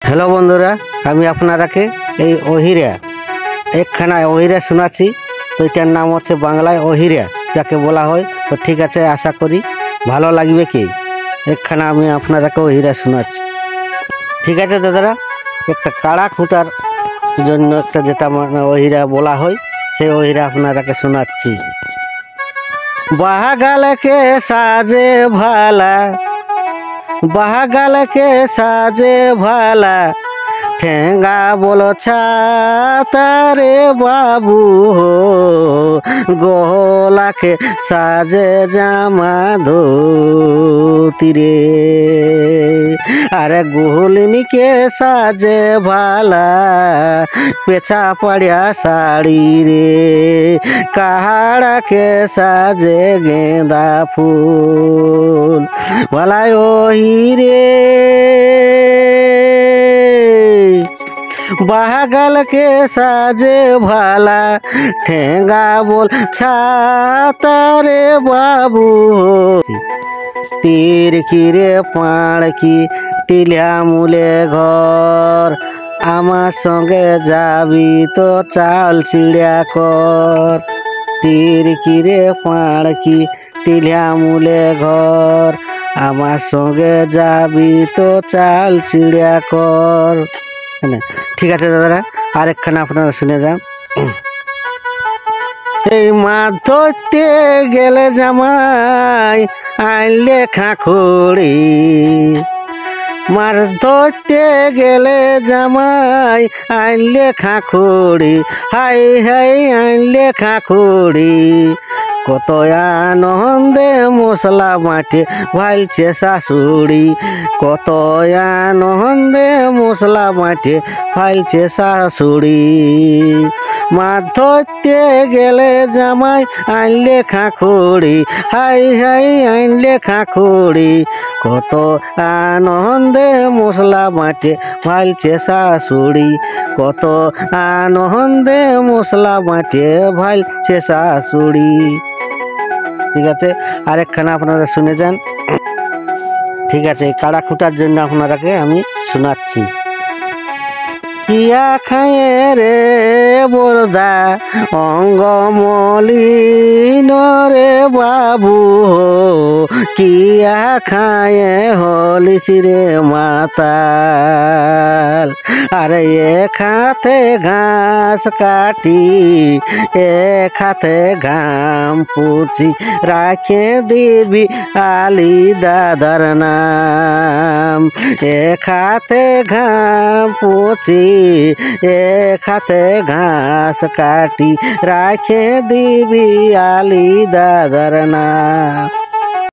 Hello বন্ধুরা, আমি আপনারাকে এই অহিরা একখানা অহিরা শোনাচ্ছি। তো এটার নাম হচ্ছে বাংলায় অহিরা, যাকে বলা হয়। তো ঠিক আছে, আশা করি ভালো লাগবে। কি একখানা আমি আপনারাকে অহিরা শোনাচ্ছি। ঠিক আছে দাদারা, একটা কাড়া খুঁটার জন্য একটা যেটা মানে অহিরা বলা হয়, সেই অহিরা আপনারাকে শোনাচ্ছি। বাহাগালকে সাজে ভালা, বাহাগালকে সাজে ভালা, ঠেঙ্গা বলো ছাতারে বাবু হো, গোলাকে সাজে জামা ধুতি রে, আরে গুহলিনীকে সাজে ভালা, পেছা পড়িয়া শাড়ি রে, কাহাড়াকে সাজে গেঁদা ফুল, ভালাই ওহি রে। বাহাগালকে সাজে ভালা, ঠেঙ্গা বল ছাতারে বাবু, তীর কিরে পাড় কি টিলা মূলে ঘর, আমার সঙ্গে যাবি তো চাল চিড়িয়া কর। তীর কিরে পাড় কি টিলা মূলে ঘর, আমার সঙ্গে যাবি তো চাল চিড়িয়া কর। ঠিক আছে দাদারা, আরেকখানা আপনারা শুনে যান। এই মাছ ধরতে গেলে জামাই আইলে খাখড়ি, মাছ ধরতে গেলে জামাই আইলে খাখড়ি, হাই হাই আইলে খাখড়ি, কত আনন্দে মশলা মাঠে ভাইলছে শাশুড়ি, কত আনন্দে মশলা মাঠে ভাইলছে শাশুড়ি। মাছ ধরতে গেলে জামাই আনলে খাখড়ি, হাই হাই আনলে খাখড়ি, কত আনন্দে মশলা মাঠে ভাইলছে শাশুড়ি, কত আনন্দে মশলা মাঠে ভাইলছে শাশুড়ি। ঠিক আছে, আরেকখানা আপনারা শুনে যান। ঠিক আছে, কাড়া খুঁটার জন্য আপনারাকে আমি শোনাচ্ছি। কিয়া খায়ে রে বরদা অঙ্গ মলিন রে বাবু, কিয়া খায়ে হলিস রে মাতাল, আরে এক হাতে ঘাস কাটি এক হাতে ঘাম পুছি, রাখে দিবি আলি দাদার নাম, এক হাতে ঘাম পুছি এক হাতে ঘাস কাটি, রাখে দিবি আলি দাদার নাম।